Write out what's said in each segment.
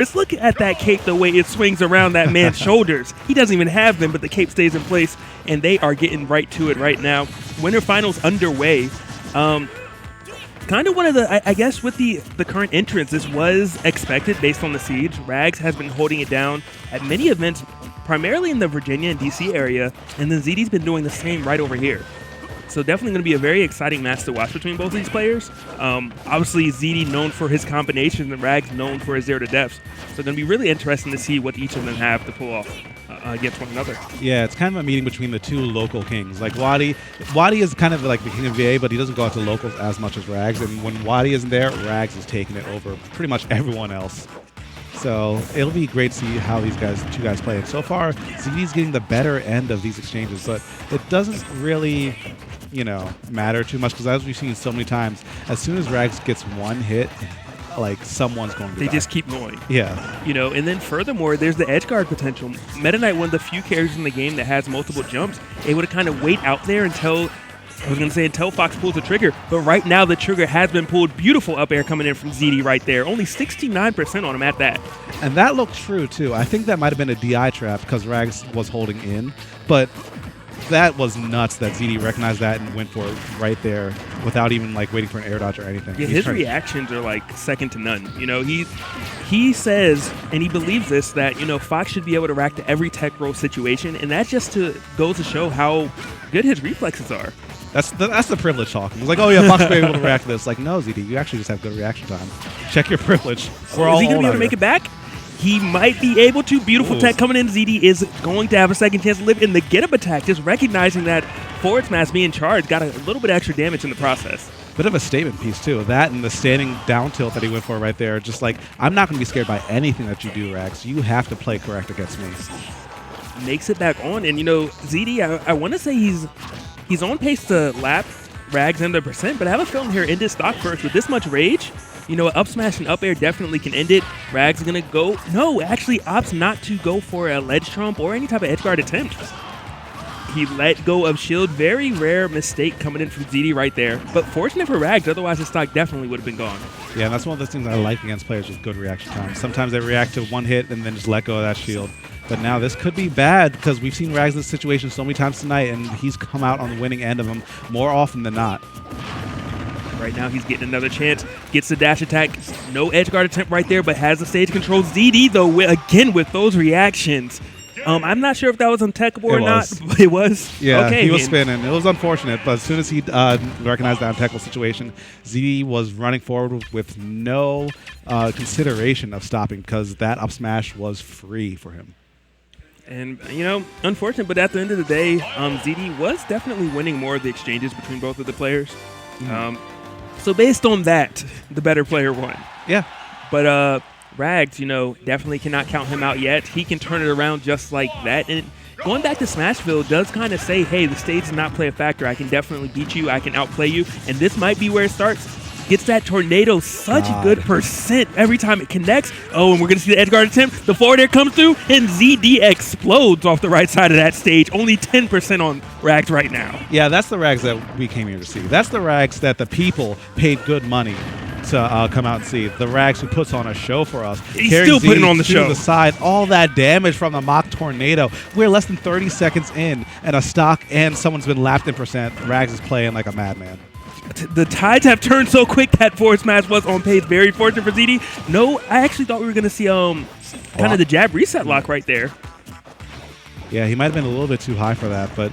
Just look at that cape, the way it swings around that man's shoulders. He doesn't even have them, but the cape stays in place, and they are getting right to it right now. Winter Finals underway. Kind of one of the, I guess with the current entrants, this was expected based on the siege. Rags has been holding it down at many events, primarily in the Virginia and DC area, and then ZD's been doing the same right over here. So definitely going to be a very exciting match to watch between both of these players. Obviously, ZD known for his combinations and Rags known for his zero to deaths. So going to be really interesting to see what each of them have to pull off against one another. Yeah, it's kind of a meeting between the two local kings. Like Wadi is kind of like the king of VA, but he doesn't go out to locals as much as Rags. And when Wadi isn't there, Rags is taking it over pretty much everyone else. So it'll be great to see how these two guys play. And so far, ZD's getting the better end of these exchanges, but it doesn't really, matter too much because as we've seen so many times, as soon as Rags gets one hit, like someone's going to die. They just keep going. Yeah. And then furthermore, there's the edge guard potential. Metaknight, one of the few characters in the game that has multiple jumps, able to kind of wait out there until Fox pulls the trigger, but right now the trigger has been pulled. Beautiful up air coming in from ZD right there. Only 69% on him at that. And that looked true, too. I think that might have been a DI trap because Rags was holding in, but that was nuts that ZD recognized that and went for it right there without even waiting for an air dodge or anything. Yeah, his reactions are second to none. He says, and he believes this, that Fox should be able to react to every tech roll situation, and that just goes to show how good his reflexes are. That's the privilege talking. It's like, oh yeah, Fox will be able to react to this. Like, no, ZD, you actually just have good reaction time. Check your privilege. Is he going to be able to make it back? He might be able to. Beautiful tech coming in. ZD is going to have a second chance to live in the get-up attack, just recognizing that forward smash being charged got a little bit extra damage in the process. Bit of a statement piece, too. That and the standing down tilt that he went for right there. Just like, I'm not going to be scared by anything that you do, Rags. You have to play correct against me. Makes it back on. And, ZD, I want to say he's on pace to lap Rags under %, but I have a feeling here end his stock first. With this much rage, up smash and up air definitely can end it. Rags is going to go. No, actually opts not to go for a ledge trump or any type of edge guard attempt. He let go of shield. Very rare mistake coming in from ZD right there. But fortunate for Rags, otherwise his stock definitely would have been gone. Yeah, and that's one of those things I like against players with good reaction time. Sometimes they react to one hit and then just let go of that shield. But now this could be bad because we've seen Rags in this situation so many times tonight, and he's come out on the winning end of them more often than not. Right now he's getting another chance. Gets the dash attack. No edge guard attempt right there, but has the stage control. ZD, though, again with those reactions. I'm not sure if that was untechable or not. But it was? Yeah, okay, he was spinning. It was unfortunate, but as soon as he recognized that untechable situation, ZD was running forward with no consideration of stopping because that up smash was free for him. And, unfortunate, but at the end of the day, ZD was definitely winning more of the exchanges between both of the players. So based on that, the better player won. Yeah. But Rags, definitely cannot count him out yet. He can turn it around just like that. And going back to Smashville does kind of say, hey, the stage does not play a factor. I can definitely beat you. I can outplay you. And this might be where it starts. Gets that tornado such a good % every time it connects. Oh, and we're going to see the edge guard attempt. The forward air comes through, and ZD explodes off the right side of that stage. Only 10% on Rags right now. Yeah, that's the Rags that we came here to see. That's the Rags that the people paid good money to come out and see. The Rags who puts on a show for us. He's still putting on the show. The side, all that damage from the mock tornado. We're less than 30 seconds in, and a stock and someone's been lapped in %. Rags is playing like a madman. The tides have turned so quick that forward smash was on pace. Very fortunate for ZD. No, I actually thought we were going to see kind of the jab reset lock right there. Yeah, he might have been a little bit too high for that, but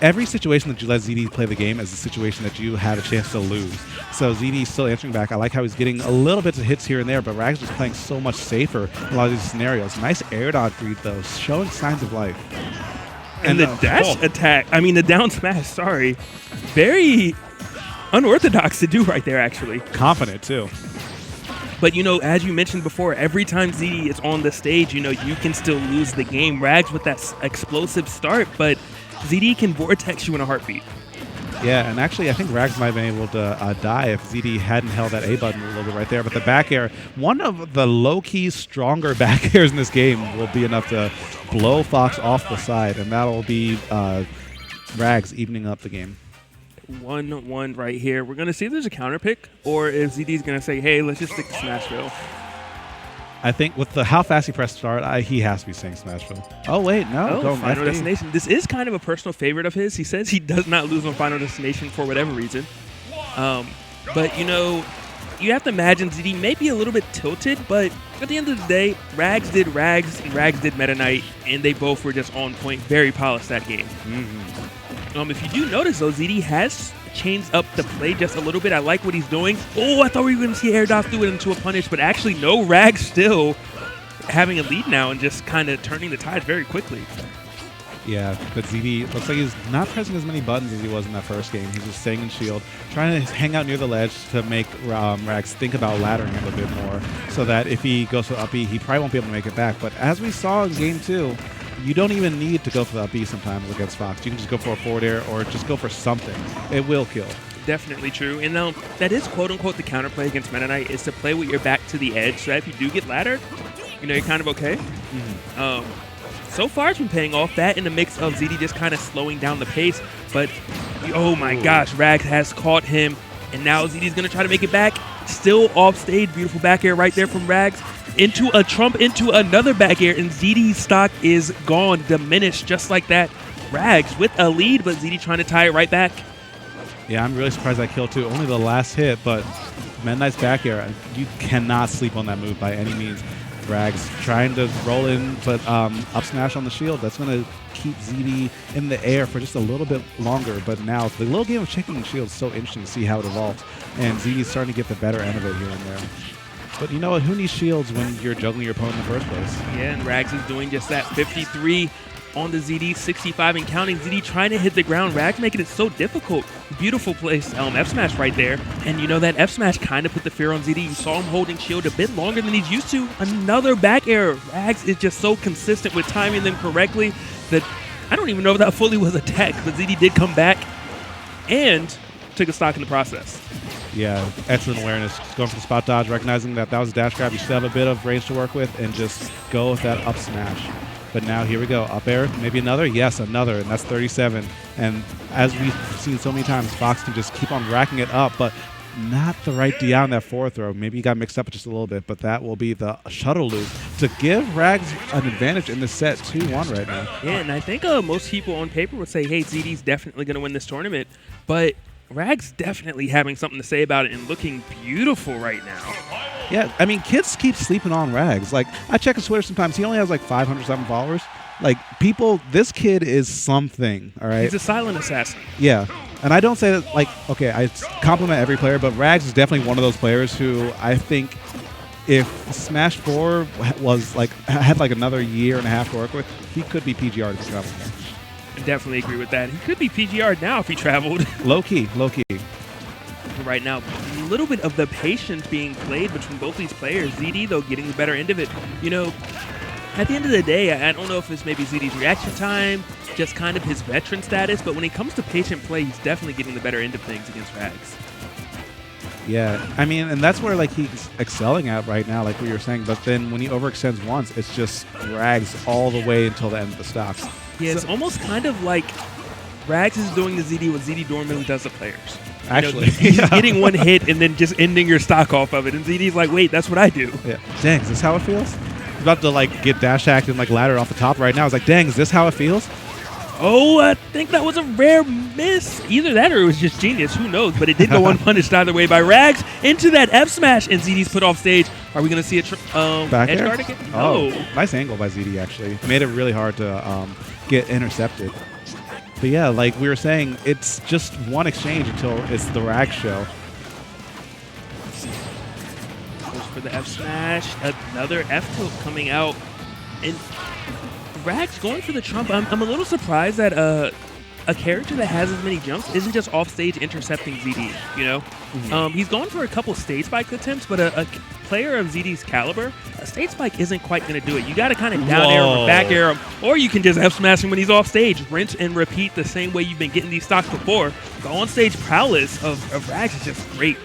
every situation that you let ZD play the game is a situation that you have a chance to lose. So ZD's still answering back. I like how he's getting a little bit of hits here and there, but Rags is playing so much safer in a lot of these scenarios. Nice air dodge read, though, showing signs of life. And the dash attack, the down smash, sorry. Very unorthodox to do right there, actually. Confident, too. But, as you mentioned before, every time ZD is on the stage, you can still lose the game. Rags with that explosive start, but ZD can vortex you in a heartbeat. Yeah, and actually, I think Rags might have been able to die if ZD hadn't held that A button a little bit right there. But the back air, one of the low-key stronger back airs in this game will be enough to blow Fox off the side, and that'll be Rags evening up the game. 1-1 right here. We're going to see if there's a counter pick or if ZD's going to say, hey, let's just stick to Smashville. I think with how fast he pressed start, he has to be saying Smashville. Oh, wait, no. Oh, Final Destination. This is kind of a personal favorite of his. He says he does not lose on Final Destination for whatever reason. But, you know, you have to imagine ZD may be a little bit tilted, but at the end of the day, Rags did Rags and Rags did Metaknight, and they both were just on point, very polished that game. If you do notice, though, ZD has changed up the play just a little bit. I like what he's doing. Oh, I thought we were going to see air dodge through it into a punish, but actually no, Rags still having a lead now and just kind of turning the tide very quickly. Yeah, but ZD looks like he's not pressing as many buttons as he was in that first game. He's just staying in shield, trying to hang out near the ledge to make Rags think about laddering him a bit more, so that if he goes for up B, he probably won't be able to make it back. But as we saw in Game 2, you don't even need to go for the up B sometimes against Fox. You can just go for a forward air or just go for something. It will kill. Definitely true. And that is quote-unquote the counterplay against Metaknight, is to play with your back to the edge, so that if you do get laddered, you know, you're kind of okay. So far, it's been paying off. That in the mix of ZD just kind of slowing down the pace. But, oh my gosh, Rags has caught him. And now ZD's going to try to make it back. Still off stage. Beautiful back air right there from Rags. Into a trump, into another back air. And ZD's stock is gone, diminished just like that. Rags with a lead, but ZD trying to tie it right back. Yeah, I'm really surprised that kill too. Only the last hit, but Metaknight's back air, you cannot sleep on that move by any means. Rags trying to roll in, but up smash on the shield. That's going to keep ZD in the air for just a little bit longer. But now the little game of chicken and shield is so interesting to see how it evolves. And ZD's starting to get the better end of it here and there. But you know what? Who needs shields when you're juggling your opponent in the first place? Yeah, and Rags is doing just that. 53 on the ZD, 65 and counting. ZD trying to hit the ground. Rags making it so difficult. Beautiful place. F smash right there. And you know that F smash kind of put the fear on ZD. You saw him holding shield a bit longer than he's used to. Another back air. Rags is just so consistent with timing them correctly that I don't even know if that fully was a tech, but ZD did come back and took a stock in the process. Yeah, excellent awareness. Just going for the spot dodge, recognizing that was a dash grab. You still have a bit of range to work with, and just go with that up smash. But now here we go. Up air, maybe another? Yes, another, and that's 37. And as we've seen so many times, Fox can just keep on racking it up, but not the right DI on that forward throw. Maybe he got mixed up just a little bit, but that will be the shuttle loop to give Rags an advantage in this set 2-1 right now. Yeah, and I think most people on paper would say, hey, ZD's definitely going to win this tournament, but Rags definitely having something to say about it and looking beautiful right now. Yeah, I mean, kids keep sleeping on Rags. Like, I check his Twitter sometimes. He only has like 500-something followers. Like, people, this kid is something, all right? He's a silent assassin. Yeah. And I don't say that, like, okay, I compliment every player, but Rags is definitely one of those players who I think if Smash 4 was, like, had like another year and a half to work with, he could be PGR to travel. I definitely agree with that. He could be PGR now if he traveled. Low key, low key. Right now, a little bit of the patience being played between both these players. ZD, though, getting the better end of it. You know, at the end of the day, I don't know if it's maybe ZD's reaction time, just kind of his veteran status, but when it comes to patient play, he's definitely getting the better end of things against Rags. Yeah, I mean, and that's where like he's excelling at right now, like what you were saying. But then when he overextends once, it's just Rags all the way until the end of the stocks. Yeah, it's almost kind of like Rags is doing the ZD what ZD normally does to players. Actually, he's getting one hit and then just ending your stock off of it. And ZD's like, wait, that's what I do. Yeah. Dang, is this how it feels? He's about to like get dash hacked and like ladder off the top right now. It's like, dang, is this how it feels? Oh, I think that was a rare miss. Either that or it was just genius. Who knows? But it did go unpunished either way by Rags into that F smash, and ZD's put off stage. Are we going to see a back edge air? guard again? Oh, nice angle by ZD actually. Made it really hard to get intercepted. But yeah, like we were saying, it's just one exchange until it's the Rag show. Goes for the F smash, another F tilt coming out, and Rags going for the trump. I'm a little surprised that a character that has as many jumps isn't just off stage intercepting ZD. You know, he's going for a couple stage spike attempts, but a player of ZD's caliber, a stage spike isn't quite going to do it. You got to kind of down air him or back air him, or you can just F smash him when he's off stage. Rinse and repeat the same way you've been getting these stocks before. The on stage prowess of Rags is just great.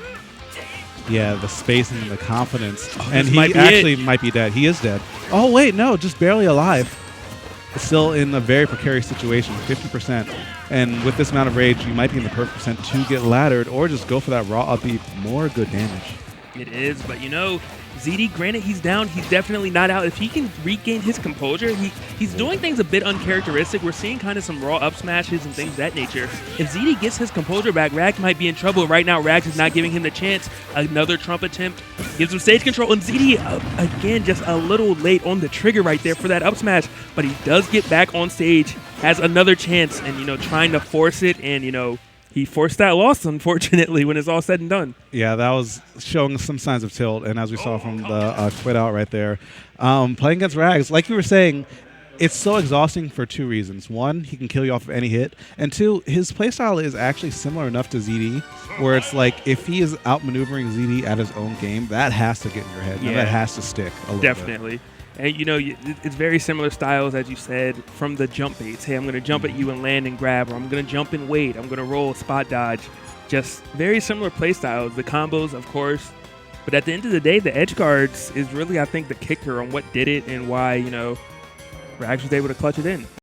Yeah, the spacing and the confidence. Oh, and he actually might be dead. He is dead. Oh, wait, no, just barely alive. Still in a very precarious situation, 50%. And with this amount of rage, you might be in the perfect percent to get laddered or just go for that raw up B. More good damage. It is, but you know, ZD, granted, he's down. He's definitely not out. If he can regain his composure, he's doing things a bit uncharacteristic. We're seeing kind of some raw up smashes and things of that nature. If ZD gets his composure back, Rags might be in trouble. Right now, Rags is not giving him the chance. Another Trump attempt gives him stage control. And ZD, again, just a little late on the trigger right there for that up smash. But he does get back on stage, has another chance, and, trying to force it. And, he forced that loss, unfortunately, when it's all said and done. Yeah, that was showing some signs of tilt, and as we saw from the quit out right there, playing against Rags, like you were saying, it's so exhausting for two reasons. One, he can kill you off of any hit, and two, his playstyle is actually similar enough to ZD, where it's like if he is outmaneuvering ZD at his own game, that has to get in your head. Yeah. That has to stick a little Definitely. bit. And, it's very similar styles, as you said, from the jump baits. Hey, I'm going to jump at you and land and grab, or I'm going to jump and wait. I'm going to roll, spot dodge. Just very similar play styles. The combos, of course. But at the end of the day, the edge guards is really, I think, the kicker on what did it and why, Rags was able to clutch it in.